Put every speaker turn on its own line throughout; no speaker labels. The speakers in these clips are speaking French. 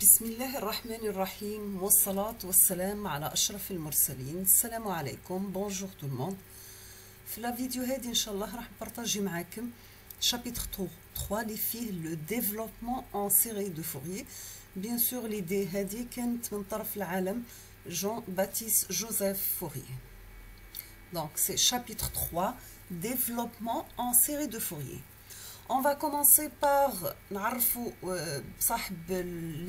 بسم الله الرحمن الرحيم والصلاة والسلام على أشرف المرسلين. السلام عليكم. بونجور tout le monde. في لا فيديو هذه إن شاء الله راح نبارطاجي معاكم شابيتر 3 اللي فيه لو ديفلوبمون ان سيري دو فوريي. بيان سور ليدي هذه كانت من طرف العالم جون باتيس جوزيف فوريي. Donc c'est chapitre 3 développement en série de Fourier. On va commencer par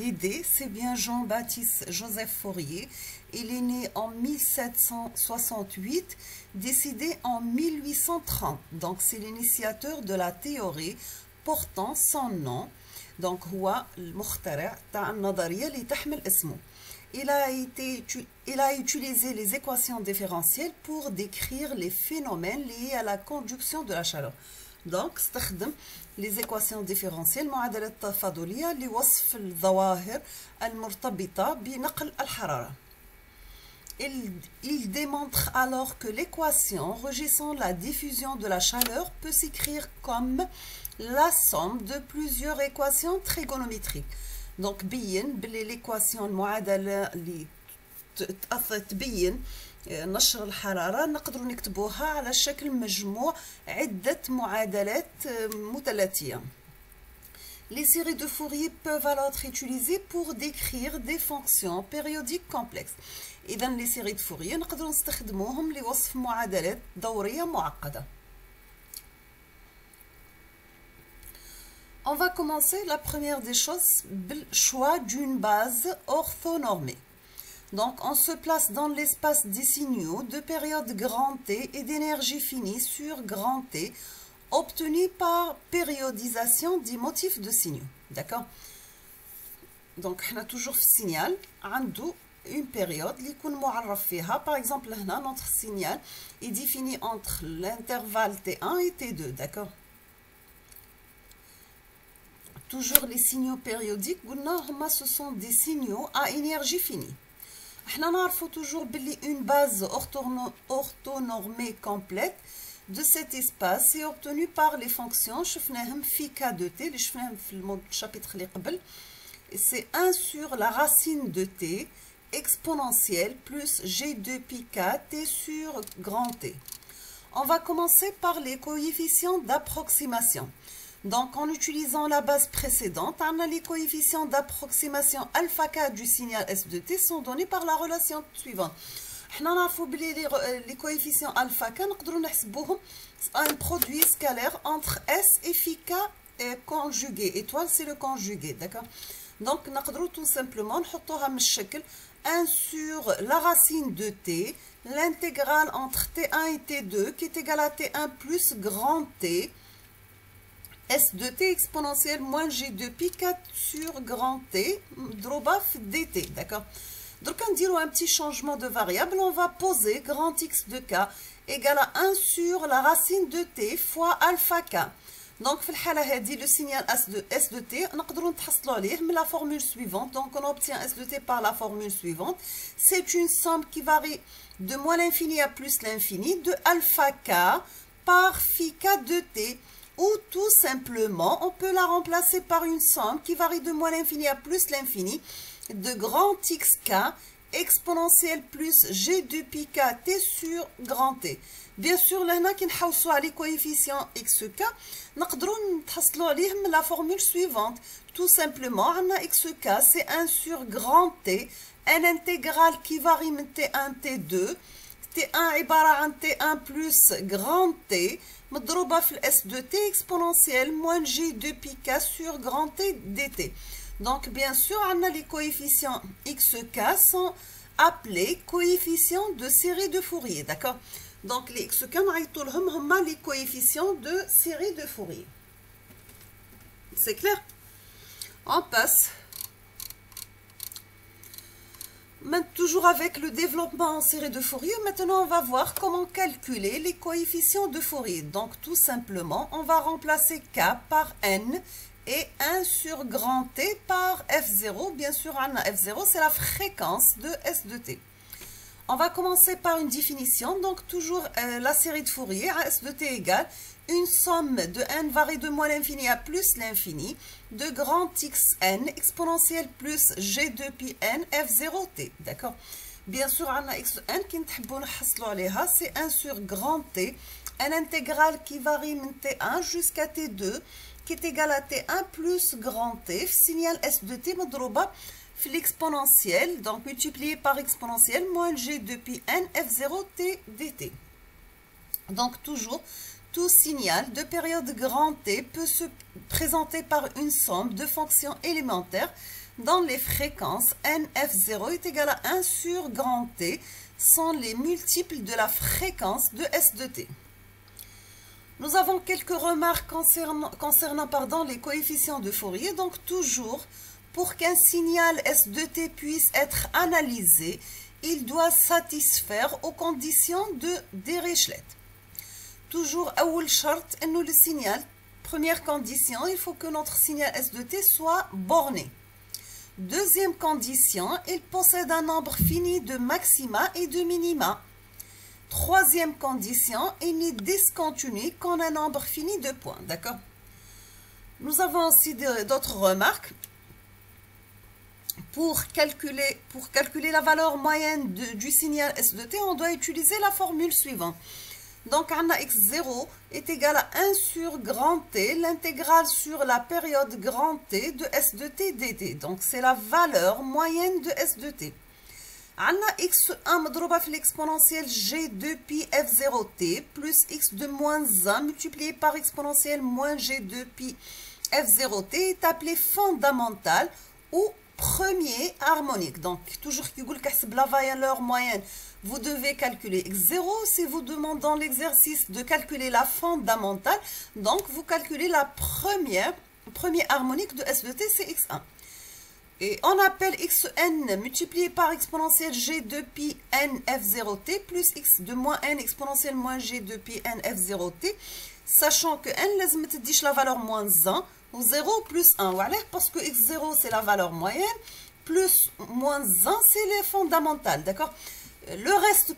l'idée, c'est bien Jean-Baptiste Joseph Fourier. Il est né en 1768, décédé en 1830. Donc c'est l'initiateur de la théorie portant son nom. Donc هو المخترع تاع النظرية اللي تحمل اسمه. Il a utilisé les équations différentielles pour décrire les phénomènes liés à la conduction de la chaleur. Donc, استخدم les équations différentielles معادلة التفاضلية لوصف الظواهر المرتبطة بنقل الحرارة. Il démontre alors que l'équation régissant la diffusion de la chaleur peut s'écrire comme la somme de plusieurs équations trigonométriques. Donc, بين بلي l'équation المعادلة اللي تبين نشر الحرارة نقدر نكتبوها على شكل مجموع عدة معادلات متلاتية. Les séries de Fourier peuvent alors être utilisées pour décrire des fonctions périodiques complexes. إذا les séries de Fourier نقدر نستخدموهم لوصف معادلات دورية معقدة. On va commencer la première des choses le choix d'une base orthonormée. Donc, on se place dans l'espace des signaux de période grand T et d'énergie finie sur grand T, obtenus par périodisation des motifs de signaux. D'accord? Donc, on a toujours le signal, عنده une période اللي يكون معرف فيها. Par exemple, هنا, notre signal est défini entre l'intervalle T1 et T2. D'accord? Toujours les signaux périodiques, ce sont des signaux à énergie finie. احنا نعرفوا toujours بلي une base orthonormée complète de cet espace est obtenue par les fonctions شفناهم في k de t اللي شفناهم في الشابيتر اللي قبل. C'est 1 sur la racine de t exponentielle plus g2 pi k t sur grand T. On va commencer par les coefficients d'approximation. Donc, en utilisant la base précédente, les coefficients d'approximation alpha k du signal S de t sont donnés par la relation suivante. Les coefficients alpha k, un produit scalaire entre S et phi k conjugué. Étoile, c'est le conjugué, d'accord? Donc, nous tout simplement 1 sur la racine de t, l'intégrale entre t1 et t2 qui est égale à t1 plus grand t, S de t exponentielle moins g2 pi 4 sur grand t droba dt. D'accord? Donc, on dirait un petit changement de variable. On va poser grand x de k égale à 1 sur la racine de t fois alpha k. Donc, le signal S de t, on peut la formule suivante. Donc, on obtient S de t par la formule suivante. C'est une somme qui varie de moins l'infini à plus l'infini de alpha k par phi k de t. Ou tout simplement, on peut la remplacer par une somme qui varie de moins l'infini à plus l'infini de grand xk exponentielle plus g2 pi k t sur grand t. Bien sûr, là, qui nous les coefficients xk, nous avons la formule suivante. Tout simplement, xk, c'est 1 sur grand t, un intégral qui varie de t1 t2, t1 est عن t1 plus grand t, مضروبة في S de t exponentielle moins g2 pi k sur grand t dt. Donc, bien sûr, les coefficients xk sont appelés coefficients de série de Fourier. D'accord? Donc, les xk, les coefficients de série de Fourier. C'est clair? On passe. Toujours avec le développement en série de Fourier, maintenant on va voir comment calculer les coefficients de Fourier. Donc tout simplement, on va remplacer k par n et 1 sur grand T par f0. Bien sûr, f0 c'est la fréquence de S de t. On va commencer par une définition. Donc, toujours la série de Fourier à S de t égale une somme de n variée de moins l'infini à plus l'infini de grand xn exponentielle plus g de pi n f0t. D'accord? Bien sûr, on a xn qui c'est 1 sur grand t, un intégral qui varie de t1 jusqu'à t2 qui est égal à t1 plus grand t, signal s de t مضروبة في l'exponentielle, donc multiplié par exponentielle moins g de pi n f0t dt. Donc toujours, tout signal de période grand t peut se présenter par une somme de fonctions élémentaires dont les fréquences n f0 est égal à 1 sur grand t sont les multiples de la fréquence de s de t. Nous avons quelques remarques concernant les coefficients de Fourier. Donc toujours, pour qu'un signal S de t puisse être analysé, il doit satisfaire aux conditions de Dirichlet. Toujours, le signal, première condition, il faut que notre signal S de t soit borné. Deuxième condition, il possède un nombre fini de maxima et de minima. Troisième condition, il n'est discontinu qu'en un nombre fini de points. D'accord? Nous avons aussi d'autres remarques. Pour calculer la valeur moyenne du signal S de t, on doit utiliser la formule suivante. Donc, on a x0 est égal à 1 sur grand t, l'intégrale sur la période grand t de S de t dt. Donc, c'est la valeur moyenne de S de t. On a x1 مضروبة في l'exponentielle g de pi f0t plus x de moins 1 multiplié par exponentielle moins g de pi f0t est appelé fondamental ou premier harmonique. Donc, toujours qui vous casse la valeur moyenne, vous devez calculer x0. Si vous demandez dans l'exercice de calculer la fondamentale, donc vous calculez la première harmonique de S de t, c'est x1. Et on appelle xn multiplié par exponentielle g de pi n f0t plus x de moins n exponentielle moins g de pi n f0t, sachant que n لازم تديش la valeur moins 1 ou 0 plus 1. Voilà, parce que x0 c'est la valeur moyenne, plus moins 1 c'est les fondamentales. D'accord? Le reste,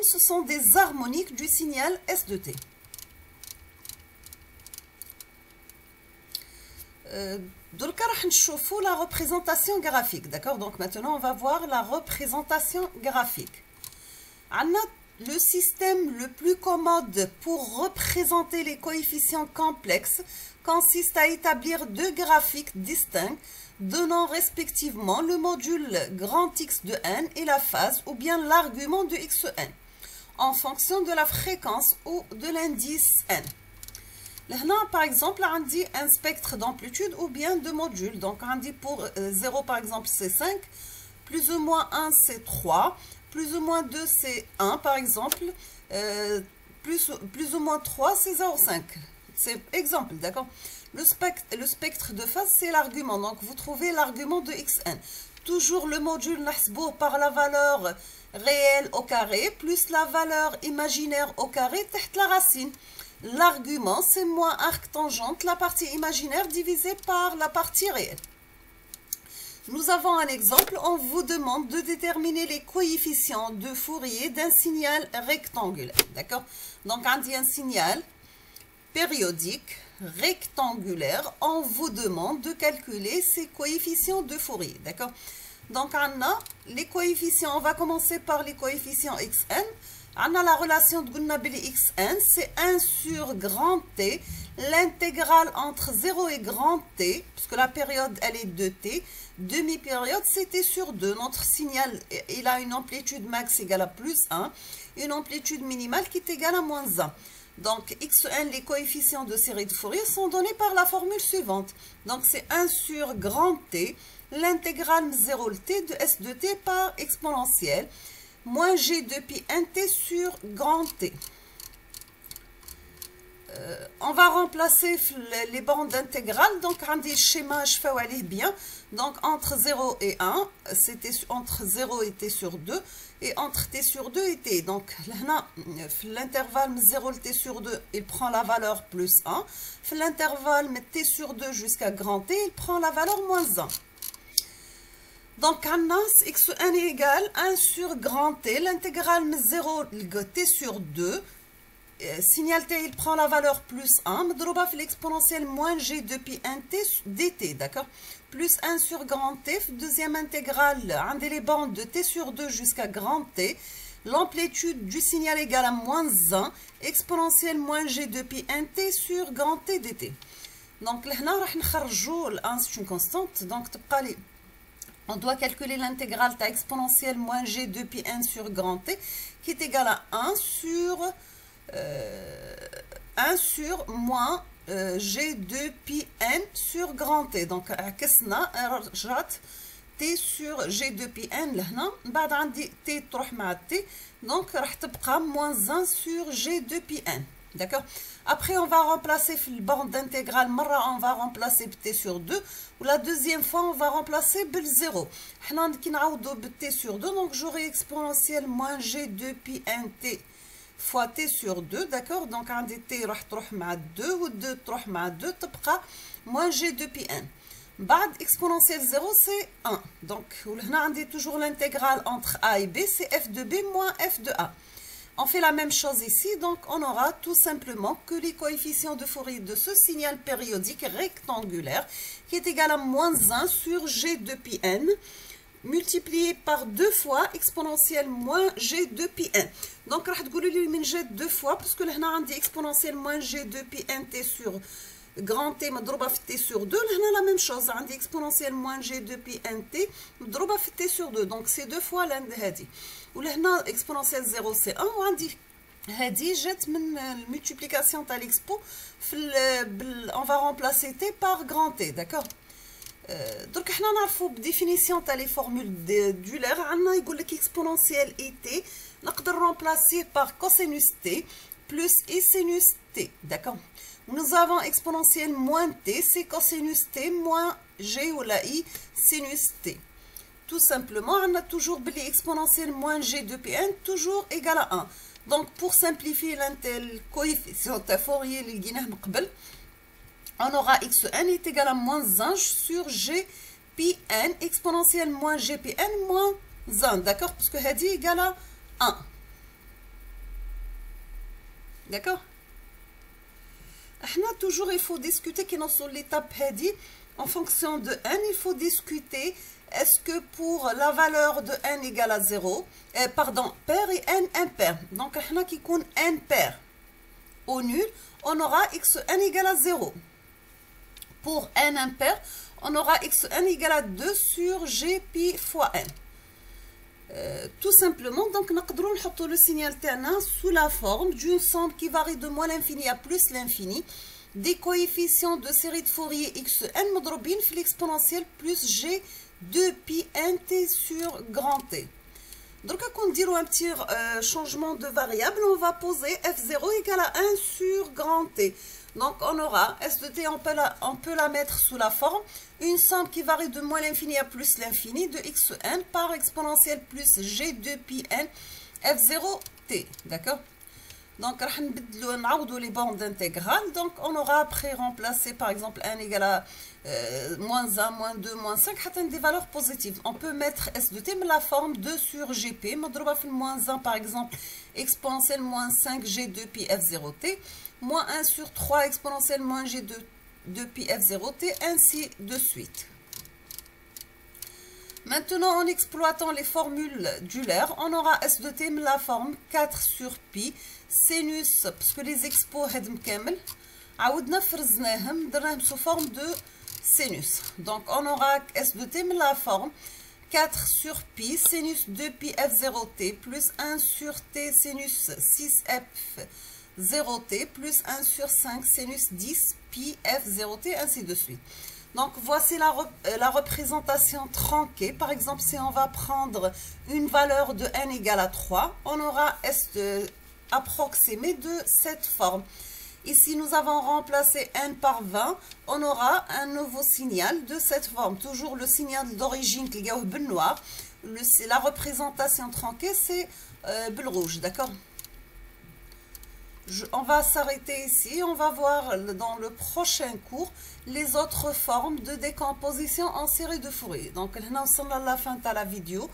ce sont des harmoniques du signal S de t. Donc, la représentation graphique. D'accord? Donc, maintenant, on va voir la représentation graphique. Le système le plus commode pour représenter les coefficients complexes consiste à établir deux graphiques distincts donnant respectivement le module grand X de n et la phase ou bien l'argument de xn en fonction de la fréquence ou de l'indice n. Là, par exemple, on dit un spectre d'amplitude ou bien de module. Donc, on dit pour 0, par exemple, c'est 5, plus ou moins 1, c'est 3, plus ou moins 2, c'est 1, par exemple, plus ou moins 3, c'est 0,5. C'est exemple, d'accord? Le spectre de phase, c'est l'argument. Donc, vous trouvez l'argument de xn. Toujours le module par la valeur réelle au carré, plus la valeur imaginaire au carré, tête la racine. L'argument, c'est moins arc tangente, la partie imaginaire divisée par la partie réelle. Nous avons un exemple. On vous demande de déterminer les coefficients de Fourier d'un signal rectangulaire. D'accord? Donc, on dit un signal périodique rectangulaire. On vous demande de calculer ces coefficients de Fourier. D'accord? Donc, on a les coefficients. On va commencer par les coefficients xn. On a la relation de xn, c'est 1 sur grand t, l'intégrale entre 0 et grand t, puisque la période elle est de t, demi-période c'est t sur 2. Notre signal il a une amplitude max égale à plus 1, une amplitude minimale qui est égale à moins 1. Donc xn, les coefficients de série de Fourier sont donnés par la formule suivante. Donc c'est 1 sur grand t, l'intégrale 0 t de s de t par exponentielle, moins g de pi nt sur grand t. On va remplacer les bandes intégrales. Donc, on dit schéma, je fais aller bien. Donc, entre 0 et 1, c'était entre 0 et t sur 2. Et entre t sur 2 et t. Donc, l'intervalle 0 t sur 2, il prend la valeur plus 1. L'intervalle t sur 2 jusqu'à grand t, il prend la valeur moins 1. Donc, x1 est égal à 1 sur grand T. L'intégrale de 0 T sur 2. Signal T, il prend la valeur plus 1. مضروبة في l'exponentielle moins G depuis 1T dt. D'accord? Plus 1 sur grand T. Deuxième intégrale, un les bandes de T sur 2 jusqu'à grand T. L'amplitude du signal égale à moins 1. Exponentielle moins G depuis 1T sur grand T dt. Donc, là, c'est une constante. Donc, on doit calculer l'intégrale de exponentielle moins G depuis 1 sur grand T qui est égal à 1 sur moins G depuis N sur grand T. Donc, عكسنا رجعت T sur G depuis N لهنا بعد عندي T تروح مع T donc راح تبقى moins 1 sur G depuis N. D'accord? Après, on va remplacer le bord d'intégrale. On va remplacer T sur 2. Ou la deuxième fois, on va remplacer le 0. On va T sur 2. Donc, j'aurai exponentielle moins G depuis 1T fois T sur 2. D'accord? Donc, on dit T va à 2 ou 2 va à 2. تبقى moins G depuis 1. بعد exponentielle 0, c'est 1. Donc, on a toujours l'intégrale entre A et B. C'est f de B moins f de A. On fait la même chose ici, donc on aura tout simplement que les coefficients de Fourier de ce signal périodique rectangulaire qui est égal à moins 1 sur G depuis N multiplié par 2 fois exponentielle moins G depuis N. Donc, راح تقولوا لي من G 2 fois parce que là on a exponentielle moins G depuis N T sur grand T مضروبة في T sur 2. Là la même chose, عندي exponentielle moins G depuis NT مضروبة في T sur 2. Donc, c'est 2 fois l'un de هذه. ولهنا exponentielle 0 c'est 1 وعندي هذه جات من المultiplication تاع l'expo on va remplacer T par grand T. D'accord? Donc حنا نعرفوا بديفينيسيون تاع لي فورمول دولار عندنا يقول لك exponentielle et T نقدر remplacer par cosinus T plus et sinus T. D'accord? Nous avons exponentielle moins T, c'est cosinus T moins G ou la I sinus T. Tout simplement, on a toujours l'exponentielle moins G depuis N, toujours égal à 1. Donc, pour simplifier le coefficient de Fourier, on aura x1 est égal à moins 1 sur G pi N, exponentielle moins G pi N moins 1. D'accord? Parce que c'est égal à 1. D'accord? Toujours, il faut discuter qui sur l'étape en fonction de n, il faut discuter est-ce que pour la valeur de n égale à 0, pardon, pair et n impair. Donc, qui compte n pair au nul, on aura x1 égale à 0. Pour n impair, on aura x1 égale à 2 sur g pi fois n. Tout simplement, donc, nous avons le signal TN sous la forme d'une somme qui varie de moins l'infini à plus l'infini des coefficients de série de Fourier xn مضروبين في l'exponentielle plus g 2 pi nt sur grand T. Donc, quand on dit un petit changement de variable, on va poser f0 égale à 1 sur grand T. Donc, on aura S de T, on peut la mettre sous la forme une somme qui varie de moins l'infini à plus l'infini de xn par exponentielle plus g2 pi n f0t. D'accord? Donc, on va les bandes intégrales. Donc, on aura après remplacé par exemple 1 égale à moins 1, moins 2, moins 5, des valeurs positives. On peut mettre S de T, mais la forme 2 sur GP. Moins 1 par exemple, exponentielle moins 5 G2 pi F0T. Moins 1 sur 3 exponentielle moins G2 pi F0T, ainsi de suite. Maintenant, en exploitant les formules d'Euler, on aura S de T, mais la forme 4 sur pi, sinus, parce que les expos هاد كامل عاودنا فرزناهم درناهم sous forme de sinus. Donc, on aura S de T, mais la forme 4 sur pi, sinus 2 pi F0T, plus 1 sur T, sinus 6F0T, plus 1 sur 5, sinus 10 pi F0T, ainsi de suite. Donc, voici la représentation tronquée. Par exemple, si on va prendre une valeur de n égale à 3, on aura S approximé de cette forme. Ici, nous avons remplacé n par 20. On aura un nouveau signal de cette forme. Toujours le signal d'origine qui est bleu noir. La représentation tronquée, c'est bleu rouge. D'accord? On va s'arrêter ici. On va voir dans le prochain cours les autres formes de décomposition en série de Fourier. Donc, là, on s'en à la fin de la vidéo.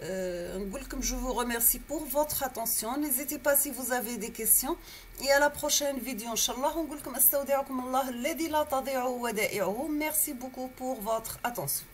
Je vous remercie pour votre attention. N'hésitez pas si vous avez des questions. Et à la prochaine vidéo, Inch'Allah. Merci beaucoup pour votre attention.